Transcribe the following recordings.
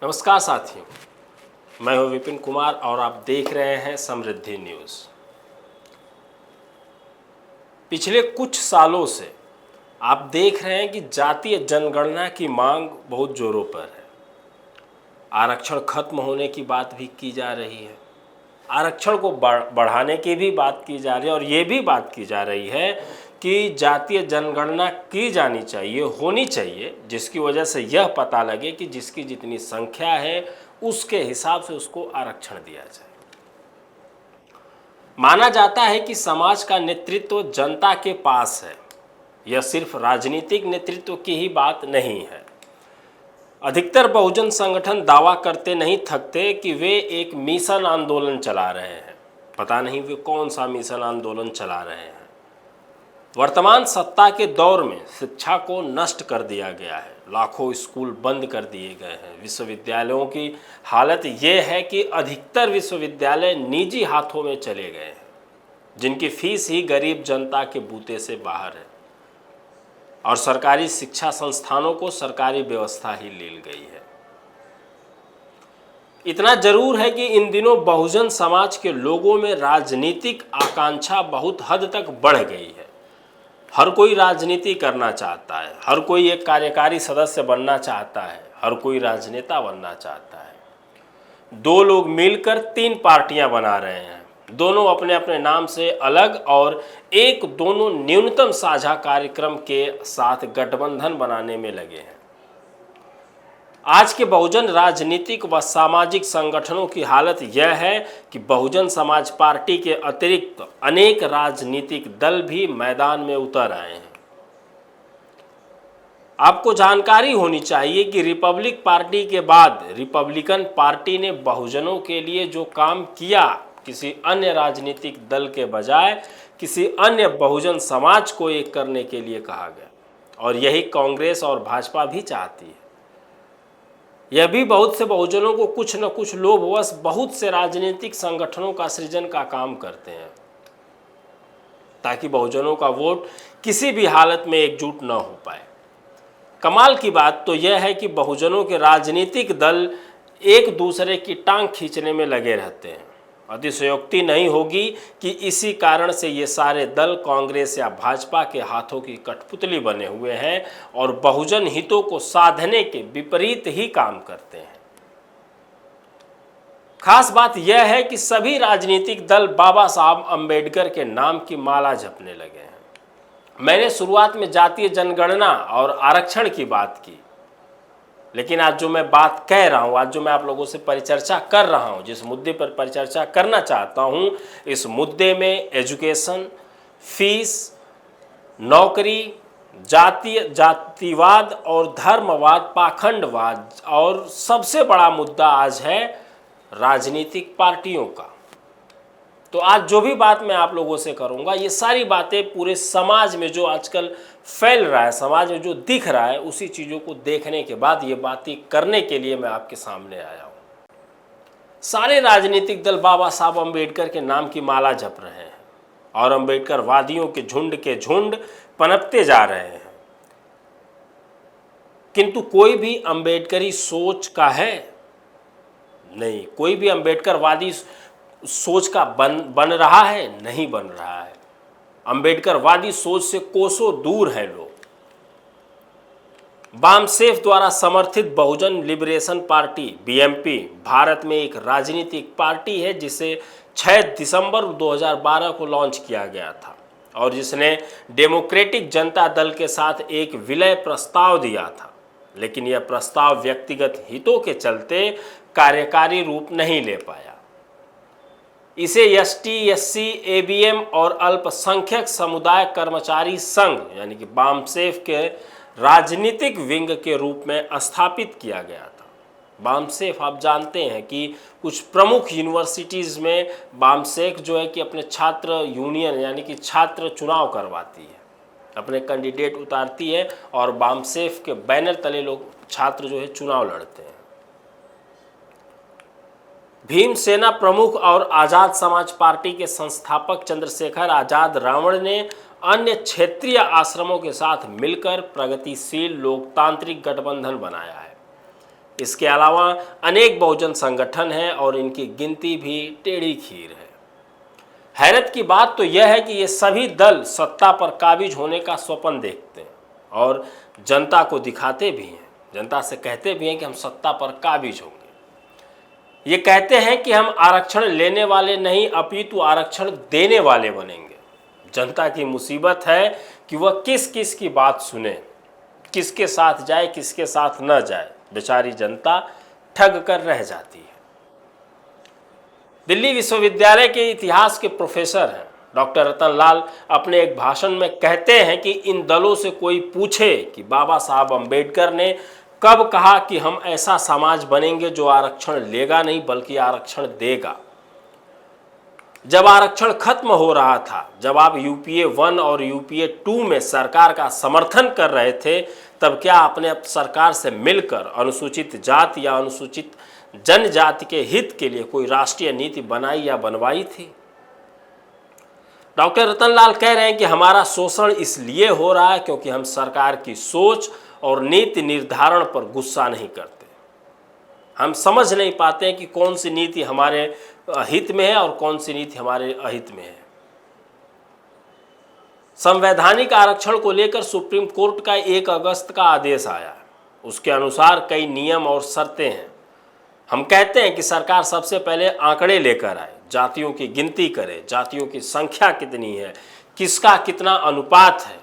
नमस्कार साथियों, मैं हूं विपिन कुमार और आप देख रहे हैं समृद्धि न्यूज़। पिछले कुछ सालों से आप देख रहे हैं कि जातीय जनगणना की मांग बहुत जोरों पर है। आरक्षण खत्म होने की बात भी की जा रही है, आरक्षण को बढ़ाने की भी बात की जा रही है और ये भी बात की जा रही है कि जातीय जनगणना की जानी चाहिए, होनी चाहिए, जिसकी वजह से यह पता लगे कि जिसकी जितनी संख्या है उसके हिसाब से उसको आरक्षण दिया जाए। माना जाता है कि समाज का नेतृत्व जनता के पास है। यह सिर्फ राजनीतिक नेतृत्व की ही बात नहीं है। अधिकतर बहुजन संगठन दावा करते नहीं थकते कि वे एक मिशन आंदोलन चला रहे हैं। पता नहीं वे कौन सा मिशन आंदोलन चला रहे हैं। वर्तमान सत्ता के दौर में शिक्षा को नष्ट कर दिया गया है, लाखों स्कूल बंद कर दिए गए हैं। विश्वविद्यालयों की हालत ये है कि अधिकतर विश्वविद्यालय निजी हाथों में चले गए हैं, जिनकी फीस ही गरीब जनता के बूते से बाहर है और सरकारी शिक्षा संस्थानों को सरकारी व्यवस्था ही ले गई है। इतना जरूर है कि इन दिनों बहुजन समाज के लोगों में राजनीतिक आकांक्षा बहुत हद तक बढ़ गई है। हर कोई राजनीति करना चाहता है, हर कोई एक कार्यकारी सदस्य बनना चाहता है, हर कोई राजनेता बनना चाहता है। दो लोग मिलकर तीन पार्टियां बना रहे हैं, दोनों अपने अपने नाम से अलग और एक दोनों न्यूनतम साझा कार्यक्रम के साथ गठबंधन बनाने में लगे हैं। आज के बहुजन राजनीतिक व सामाजिक संगठनों की हालत यह है कि बहुजन समाज पार्टी के अतिरिक्त अनेक राजनीतिक दल भी मैदान में उतर आए हैं। आपको जानकारी होनी चाहिए कि रिपब्लिक पार्टी के बाद रिपब्लिकन पार्टी ने बहुजनों के लिए जो काम किया, किसी अन्य राजनीतिक दल के बजाय किसी अन्य बहुजन समाज को एक करने के लिए कहा गया, और यही कांग्रेस और भाजपा भी चाहती है। यह भी बहुत से बहुजनों को कुछ न कुछ लोभवश बहुत से राजनीतिक संगठनों का सृजन का काम करते हैं, ताकि बहुजनों का वोट किसी भी हालत में एकजुट न हो पाए। कमाल की बात तो यह है कि बहुजनों के राजनीतिक दल एक दूसरे की टांग खींचने में लगे रहते हैं। अतिशयोक्ति नहीं होगी कि इसी कारण से ये सारे दल कांग्रेस या भाजपा के हाथों की कठपुतली बने हुए हैं और बहुजन हितों को साधने के विपरीत ही काम करते हैं। खास बात यह है कि सभी राजनीतिक दल बाबा साहब अंबेडकर के नाम की माला जपने लगे हैं। मैंने शुरुआत में जातीय जनगणना और आरक्षण की बात की, लेकिन आज जो मैं बात कह रहा हूँ, आज जो मैं आप लोगों से परिचर्चा कर रहा हूँ, जिस मुद्दे पर परिचर्चा करना चाहता हूँ, इस मुद्दे में एजुकेशन, फीस, नौकरी, जातिवाद और धर्मवाद, पाखंडवाद, और सबसे बड़ा मुद्दा आज है राजनीतिक पार्टियों का। तो आज जो भी बात मैं आप लोगों से करूंगा, ये सारी बातें पूरे समाज में जो आजकल फैल रहा है, समाज में जो दिख रहा है, उसी चीज़ों को देखने के बाद ये बातें करने के लिए मैं आपके सामने आया हूँ। सारे राजनीतिक दल बाबा साहब अंबेडकर के नाम की माला जप रहे हैं और अंबेडकर वादियों के झुंड पनपते जा रहे हैं, किंतु कोई भी अंबेडकरी सोच का है नहीं। कोई भी अंबेडकरवादी सोच का बन रहा है नहीं बन रहा है। अंबेडकरवादी सोच से कोसों दूर है लोग। बामसेफ द्वारा समर्थित बहुजन लिबरेशन पार्टी बीएमपी भारत में एक राजनीतिक पार्टी है, जिसे 6 दिसंबर 2012 को लॉन्च किया गया था और जिसने डेमोक्रेटिक जनता दल के साथ एक विलय प्रस्ताव दिया था, लेकिन यह प्रस्ताव व्यक्तिगत हितों के चलते कार्यकारी रूप नहीं ले पाया। इसे एसटी, एससी, एबीएम और अल्पसंख्यक समुदाय कर्मचारी संघ यानी कि बामसेफ के राजनीतिक विंग के रूप में स्थापित किया गया था। बामसेफ आप जानते हैं कि कुछ प्रमुख यूनिवर्सिटीज़ में बामसेफ जो है कि अपने छात्र यूनियन यानी कि छात्र चुनाव करवाती है, अपने कैंडिडेट उतारती है और बामसेफ के बैनर तले लोग छात्र जो है चुनाव लड़ते हैं। भीमसेना प्रमुख और आज़ाद समाज पार्टी के संस्थापक चंद्रशेखर आज़ाद रावण ने अन्य क्षेत्रीय आश्रमों के साथ मिलकर प्रगतिशील लोकतांत्रिक गठबंधन बनाया है। इसके अलावा अनेक बहुजन संगठन हैं और इनकी गिनती भी टेढ़ी खीर है। हैरत की बात तो यह है कि ये सभी दल सत्ता पर काबिज होने का स्वप्न देखते हैं और जनता को दिखाते भी हैं, जनता से कहते भी हैं कि हम सत्ता पर काबिज होंगे। ये कहते हैं कि हम आरक्षण लेने वाले नहीं अपितु आरक्षण देने वाले बनेंगे। जनता की मुसीबत है कि वह किस किस की बात सुने, किसके साथ जाए किसके साथ न जाए। बेचारी जनता ठग कर रह जाती है। दिल्ली विश्वविद्यालय के इतिहास के प्रोफेसर हैं डॉक्टर रतन लाल अपने एक भाषण में कहते हैं कि इन दलों से कोई पूछे कि बाबा साहब अम्बेडकर ने कब कहा कि हम ऐसा समाज बनेंगे जो आरक्षण लेगा नहीं बल्कि आरक्षण देगा। जब आरक्षण खत्म हो रहा था, जब आप यूपीए 1 और यूपीए 2 में सरकार का समर्थन कर रहे थे, तब क्या आपने सरकार से मिलकर अनुसूचित जाति या अनुसूचित जनजाति के हित के लिए कोई राष्ट्रीय नीति बनाई या बनवाई थी? डॉक्टर रतन लाल कह रहे हैं कि हमारा शोषण इसलिए हो रहा है क्योंकि हम सरकार की सोच और नीति निर्धारण पर गुस्सा नहीं करते। हम समझ नहीं पाते हैं कि कौन सी नीति हमारे हित में है और कौन सी नीति हमारे अहित में है। संवैधानिक आरक्षण को लेकर सुप्रीम कोर्ट का 1 अगस्त का आदेश आया। उसके अनुसार कई नियम और शर्तें हैं। हम कहते हैं कि सरकार सबसे पहले आंकड़े लेकर आए, जातियों की गिनती करे, जातियों की संख्या कितनी है, किसका कितना अनुपात है।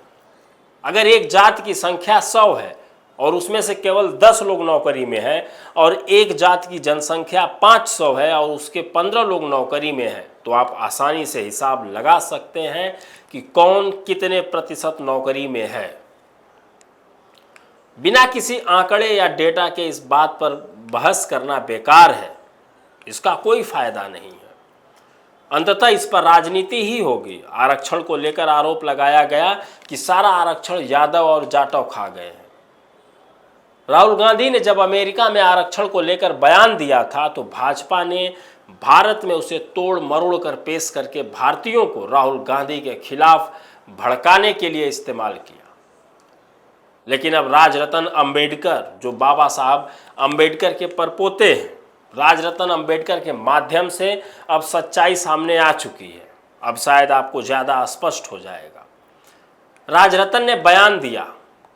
अगर एक जाति की संख्या 100 है और उसमें से केवल 10 लोग नौकरी में हैं और एक जाति की जनसंख्या 500 है और उसके 15 लोग नौकरी में हैं, तो आप आसानी से हिसाब लगा सकते हैं कि कौन कितने प्रतिशत नौकरी में है। बिना किसी आंकड़े या डेटा के इस बात पर बहस करना बेकार है, इसका कोई फायदा नहीं है। अंततः इस पर राजनीति ही होगी। आरक्षण को लेकर आरोप लगाया गया कि सारा आरक्षण यादव और जाटव खा गए हैं। राहुल गांधी ने जब अमेरिका में आरक्षण को लेकर बयान दिया था तो भाजपा ने भारत में उसे तोड़ मरोड़ कर पेश करके भारतीयों को राहुल गांधी के खिलाफ भड़काने के लिए इस्तेमाल किया। लेकिन अब राजरत्न अंबेडकर, जो बाबा साहब अंबेडकर के परपोते हैं, राजरत्न अंबेडकर के माध्यम से अब सच्चाई सामने आ चुकी है। अब शायद आपको ज़्यादा स्पष्ट हो जाएगा। राजरत्न ने बयान दिया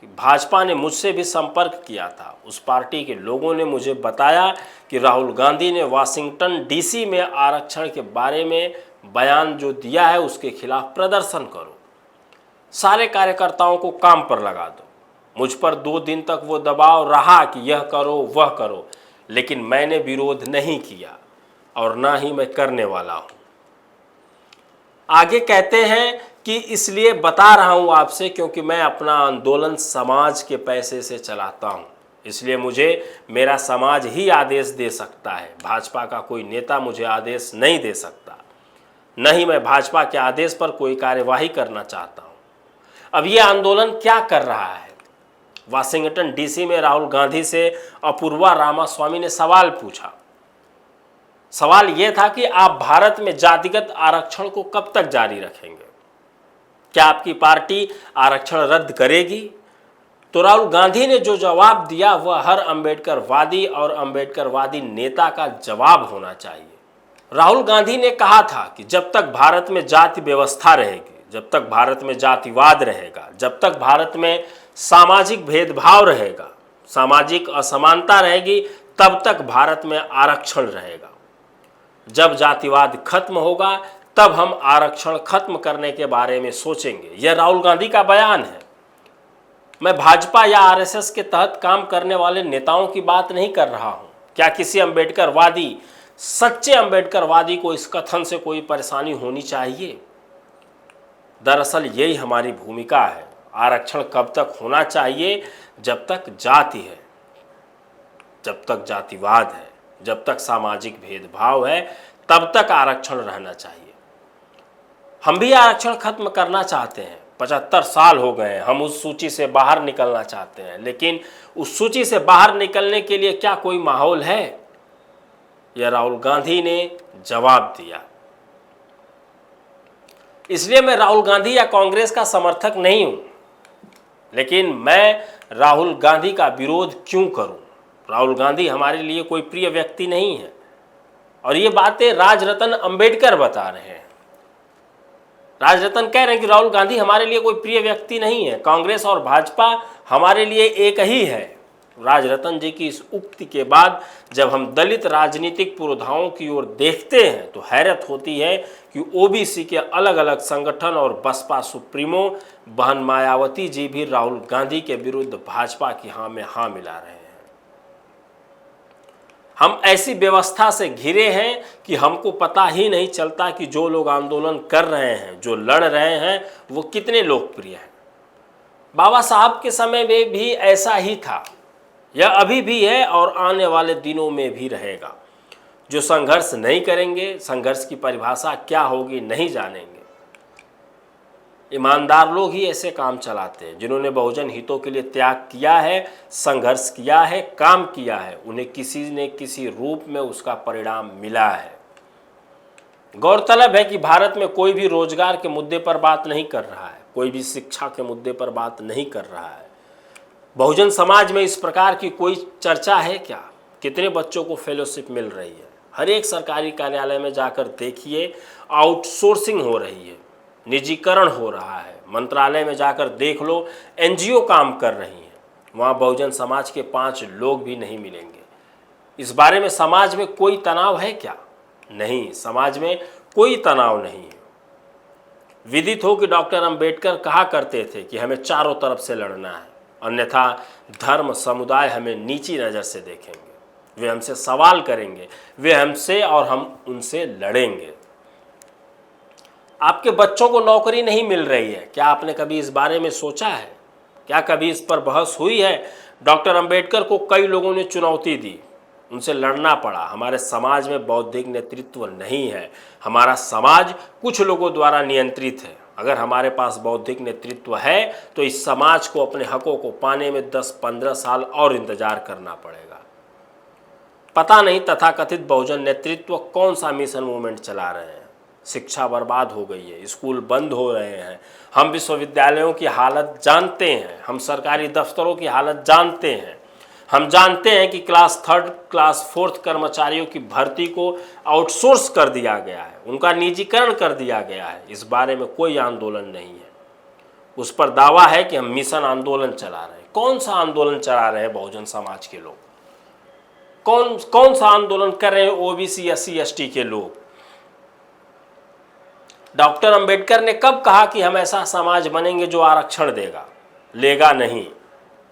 कि भाजपा ने मुझसे भी संपर्क किया था। उस पार्टी के लोगों ने मुझे बताया कि राहुल गांधी ने वाशिंगटन डीसी में आरक्षण के बारे में बयान जो दिया है उसके खिलाफ प्रदर्शन करो, सारे कार्यकर्ताओं को काम पर लगा दो। मुझ पर 2 दिन तक वो दबाव रहा कि यह करो वह करो, लेकिन मैंने विरोध नहीं किया और ना ही मैं करने वाला हूं। आगे कहते हैं कि इसलिए बता रहा हूं आपसे क्योंकि मैं अपना आंदोलन समाज के पैसे से चलाता हूं, इसलिए मुझे मेरा समाज ही आदेश दे सकता है। भाजपा का कोई नेता मुझे आदेश नहीं दे सकता, न ही मैं भाजपा के आदेश पर कोई कार्यवाही करना चाहता हूं। अब यह आंदोलन क्या कर रहा है? वाशिंगटन डीसी में राहुल गांधी से अपूर्वा रामास्वामी ने सवाल पूछा। सवाल यह था कि आप भारत में जातिगत आरक्षण को कब तक जारी रखेंगे? क्या आपकी पार्टी आरक्षण रद्द करेगी? तो राहुल गांधी ने जो जवाब दिया वह हर अंबेडकरवादी और अंबेडकरवादी नेता का जवाब होना चाहिए। राहुल गांधी ने कहा था कि जब तक भारत में जाति व्यवस्था रहेगी, जब तक भारत में जातिवाद रहेगा, जब तक भारत में सामाजिक भेदभाव रहेगा, सामाजिक असमानता रहेगी, तब तक भारत में आरक्षण रहेगा। जब जातिवाद खत्म होगा तब हम आरक्षण खत्म करने के बारे में सोचेंगे। यह राहुल गांधी का बयान है। मैं भाजपा या आरएसएस के तहत काम करने वाले नेताओं की बात नहीं कर रहा हूं। क्या किसी अंबेडकरवादी, सच्चे अंबेडकरवादी को इस कथन से कोई परेशानी होनी चाहिए? दरअसल यही हमारी भूमिका है। आरक्षण कब तक होना चाहिए? जब तक जाति है, जब तक जातिवाद है, जब तक सामाजिक भेदभाव है, तब तक आरक्षण रहना चाहिए। हम भी आरक्षण खत्म करना चाहते हैं। 75 साल हो गए, हम उस सूची से बाहर निकलना चाहते हैं, लेकिन उस सूची से बाहर निकलने के लिए क्या कोई माहौल है? यह राहुल गांधी ने जवाब दिया। इसलिए मैं राहुल गांधी या कांग्रेस का समर्थक नहीं हूं, लेकिन मैं राहुल गांधी का विरोध क्यों करूं? राहुल गांधी हमारे लिए कोई प्रिय व्यक्ति नहीं है। और ये बातें राजरत्न अंबेडकर बता रहे हैं। राजरत्न कह रहे हैं कि राहुल गांधी हमारे लिए कोई प्रिय व्यक्ति नहीं है, कांग्रेस और भाजपा हमारे लिए एक ही है। राजरत्न जी की इस उक्ति के बाद जब हम दलित राजनीतिक पुरोधाओं की ओर देखते हैं तो हैरत होती है कि ओबीसी के अलग अलग संगठन और बसपा सुप्रीमो बहन मायावती जी भी राहुल गांधी के विरुद्ध भाजपा की हाँ में हाँ मिला रहे हैं। हम ऐसी व्यवस्था से घिरे हैं कि हमको पता ही नहीं चलता कि जो लोग आंदोलन कर रहे हैं, जो लड़ रहे हैं, वो कितने लोकप्रिय हैं। बाबा साहब के समय में भी ऐसा ही था, यह अभी भी है और आने वाले दिनों में भी रहेगा। जो संघर्ष नहीं करेंगे, संघर्ष की परिभाषा क्या होगी नहीं जानेंगे। ईमानदार लोग ही ऐसे काम चलाते हैं। जिन्होंने बहुजन हितों के लिए त्याग किया है, संघर्ष किया है, काम किया है, उन्हें किसी न किसी रूप में उसका परिणाम मिला है। गौरतलब है कि भारत में कोई भी रोजगार के मुद्दे पर बात नहीं कर रहा है, कोई भी शिक्षा के मुद्दे पर बात नहीं कर रहा है। बहुजन समाज में इस प्रकार की कोई चर्चा है क्या? कितने बच्चों को फेलोशिप मिल रही है? हर एक सरकारी कार्यालय में जाकर देखिए, आउटसोर्सिंग हो रही है, निजीकरण हो रहा है। मंत्रालय में जाकर देख लो, एनजीओ काम कर रही हैं, वहाँ बहुजन समाज के 5 लोग भी नहीं मिलेंगे। इस बारे में समाज में कोई तनाव है क्या? नहीं, समाज में कोई तनाव नहीं है। विदित हो कि डॉक्टर अंबेडकर कहा करते थे कि हमें चारों तरफ से लड़ना है, अन्यथा धर्म समुदाय हमें नीची नज़र से देखेंगे, वे हमसे सवाल करेंगे, वे हमसे और हम उनसे लड़ेंगे। आपके बच्चों को नौकरी नहीं मिल रही है, क्या आपने कभी इस बारे में सोचा है? क्या कभी इस पर बहस हुई है? डॉक्टर अंबेडकर को कई लोगों ने चुनौती दी, उनसे लड़ना पड़ा। हमारे समाज में बौद्धिक नेतृत्व नहीं है, हमारा समाज कुछ लोगों द्वारा नियंत्रित है। अगर हमारे पास बौद्धिक नेतृत्व है तो इस समाज को अपने हकों को पाने में 10-15 साल और इंतजार करना पड़ेगा। पता नहीं तथाकथित बहुजन नेतृत्व कौन सा मिशन मूवमेंट चला रहे हैं। शिक्षा बर्बाद हो गई है, स्कूल बंद हो रहे हैं, हम विश्वविद्यालयों की हालत जानते हैं, हम सरकारी दफ्तरों की हालत जानते हैं। हम जानते हैं कि क्लास 3, क्लास 4 कर्मचारियों की भर्ती को आउटसोर्स कर दिया गया है, उनका निजीकरण कर दिया गया है। इस बारे में कोई आंदोलन नहीं है। उस पर दावा है कि हम मिशन आंदोलन चला रहे हैं। कौन सा आंदोलन चला रहे हैं बहुजन समाज के लोग? कौन सा आंदोलन कर रहे हैं ओबीसी SC ST के लोग? डॉक्टर अंबेडकर ने कब कहा कि हम ऐसा समाज बनेंगे जो आरक्षण देगा, लेगा नहीं?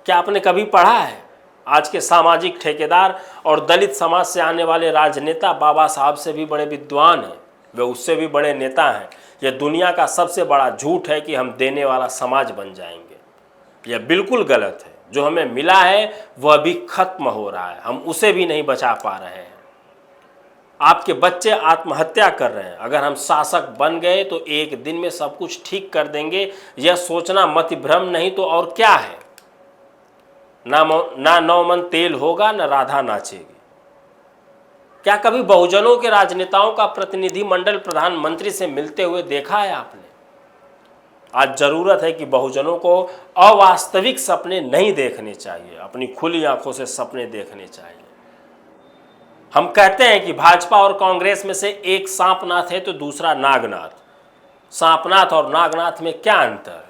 क्या आपने कभी पढ़ा है? आज के सामाजिक ठेकेदार और दलित समाज से आने वाले राजनेता बाबा साहब से भी बड़े विद्वान हैं, वे उससे भी बड़े नेता हैं। यह दुनिया का सबसे बड़ा झूठ है कि हम देने वाला समाज बन जाएंगे। यह बिल्कुल गलत है। जो हमें मिला है वह भी खत्म हो रहा है, हम उसे भी नहीं बचा पा रहे हैं। आपके बच्चे आत्महत्या कर रहे हैं। अगर हम शासक बन गए तो एक दिन में सब कुछ ठीक कर देंगे, यह सोचना मतिभ्रम नहीं तो और क्या है। ना 9 मन तेल होगा, ना राधा नाचेगी। क्या कभी बहुजनों के राजनेताओं का प्रतिनिधि मंडल प्रधानमंत्री से मिलते हुए देखा है आपने? आज जरूरत है कि बहुजनों को अवास्तविक सपने नहीं देखने चाहिए, अपनी खुली आंखों से सपने देखने चाहिए। हम कहते हैं कि भाजपा और कांग्रेस में से एक सांपनाथ है तो दूसरा नागनाथ। सांपनाथ और नागनाथ में क्या अंतर?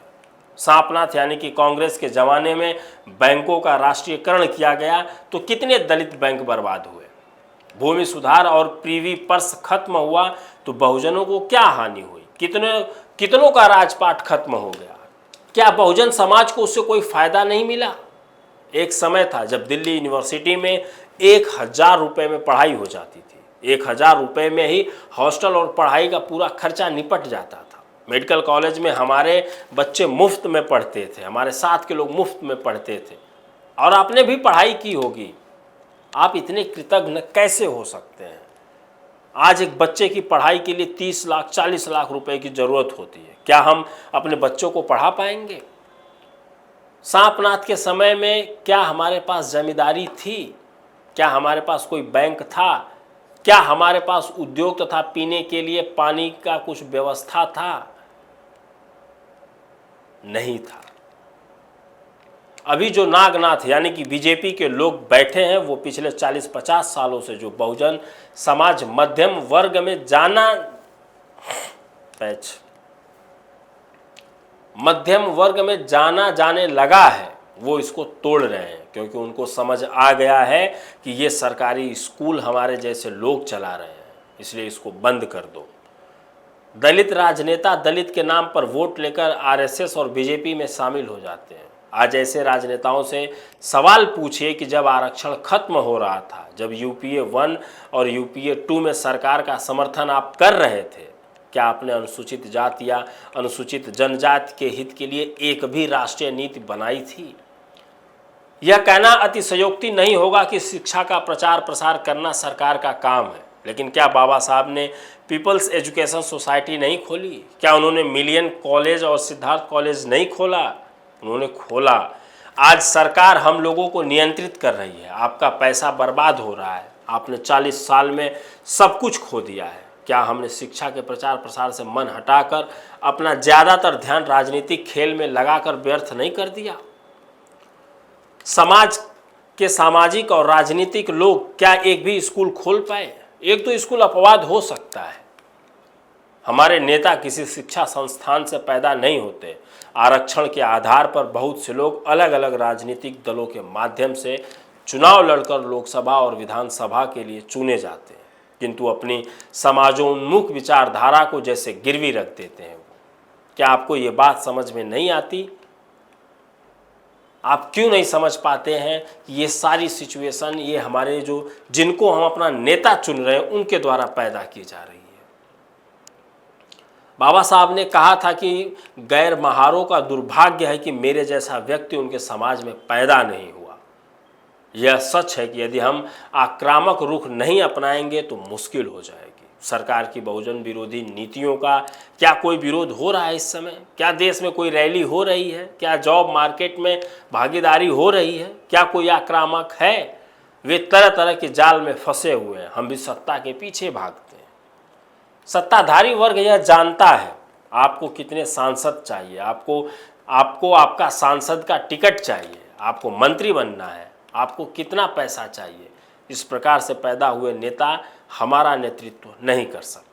सांपनाथ यानी कि कांग्रेस के जमाने में बैंकों का राष्ट्रीयकरण किया गया तो कितने दलित बैंक बर्बाद हुए। भूमि सुधार और प्रीवी पर्स खत्म हुआ तो बहुजनों को क्या हानि हुई। कितनों का राजपाट खत्म हो गया। क्या बहुजन समाज को उससे कोई फायदा नहीं मिला? एक समय था जब दिल्ली यूनिवर्सिटी में 1000 रुपये में पढ़ाई हो जाती थी। 1000 रुपये में ही हॉस्टल और पढ़ाई का पूरा खर्चा निपट जाता था। मेडिकल कॉलेज में हमारे बच्चे मुफ्त में पढ़ते थे, हमारे साथ के लोग मुफ्त में पढ़ते थे। और आपने भी पढ़ाई की होगी। आप इतने कृतज्ञ कैसे हो सकते हैं? आज एक बच्चे की पढ़ाई के लिए 30 लाख 40 लाख रुपए की ज़रूरत होती है। क्या हम अपने बच्चों को पढ़ा पाएंगे? सांपनाथ के समय में क्या हमारे पास जमींदारी थी? क्या हमारे पास कोई बैंक था? क्या हमारे पास उद्योग तथा पीने के लिए पानी का कुछ व्यवस्था था? नहीं था। अभी जो नागनाथ यानी कि बीजेपी के लोग बैठे हैं वो पिछले 40-50 सालों से जो बहुजन समाज मध्यम वर्ग में जाना जाने लगा है, वो इसको तोड़ रहे हैं, क्योंकि उनको समझ आ गया है कि ये सरकारी स्कूल हमारे जैसे लोग चला रहे हैं, इसलिए इसको बंद कर दो। दलित राजनेता दलित के नाम पर वोट लेकर आरएसएस और बीजेपी में शामिल हो जाते हैं। आज ऐसे राजनेताओं से सवाल पूछिए कि जब आरक्षण खत्म हो रहा था, जब यूपीए 1 और यूपीए 2 में सरकार का समर्थन आप कर रहे थे, क्या आपने अनुसूचित जाति या अनुसूचित जनजाति के हित के लिए एक भी राष्ट्रीय नीति बनाई थी? यह कहना अतिशयोक्ति नहीं होगा कि शिक्षा का प्रचार प्रसार करना सरकार का काम है, लेकिन क्या बाबा साहब ने पीपल्स एजुकेशन सोसाइटी नहीं खोली? क्या उन्होंने मिलियन कॉलेज और सिद्धार्थ कॉलेज नहीं खोला? उन्होंने खोला। आज सरकार हम लोगों को नियंत्रित कर रही है, आपका पैसा बर्बाद हो रहा है, आपने 40 साल में सब कुछ खो दिया है। क्या हमने शिक्षा के प्रचार प्रसार से मन हटाकर अपना ज़्यादातर ध्यान राजनीतिक खेल में लगाकर व्यर्थ नहीं कर दिया? समाज के सामाजिक और राजनीतिक लोग क्या एक भी स्कूल खोल पाए? एक तो स्कूल अपवाद हो सकता है, हमारे नेता किसी शिक्षा संस्थान से पैदा नहीं होते। आरक्षण के आधार पर बहुत से लोग अलग अलग राजनीतिक दलों के माध्यम से चुनाव लड़कर लोकसभा और विधानसभा के लिए चुने जाते हैं, किंतु अपनी समाजोन्मुख विचारधारा को जैसे गिरवी रख देते हैं। क्या आपको ये बात समझ में नहीं आती? आप क्यों नहीं समझ पाते हैं कि ये सारी सिचुएशन ये हमारे जिनको हम अपना नेता चुन रहे हैं उनके द्वारा पैदा की जा रही है। बाबा साहब ने कहा था कि गैर महारों का दुर्भाग्य है कि मेरे जैसा व्यक्ति उनके समाज में पैदा नहीं हुआ। यह सच है कि यदि हम आक्रामक रुख नहीं अपनाएंगे तो मुश्किल हो जाएगी। सरकार की बहुजन विरोधी नीतियों का क्या कोई विरोध हो रहा है इस समय? क्या देश में कोई रैली हो रही है? क्या जॉब मार्केट में भागीदारी हो रही है? क्या कोई आक्रामक है? वे तरह तरह के जाल में फंसे हुए हैं, हम भी सत्ता के पीछे भागते हैं। सत्ताधारी वर्ग यह जानता है आपको कितने सांसद चाहिए, आपको आपका सांसद का टिकट चाहिए, आपको मंत्री बनना है, आपको कितना पैसा चाहिए। इस प्रकार से पैदा हुए नेता हमारा नेतृत्व नहीं कर सकते।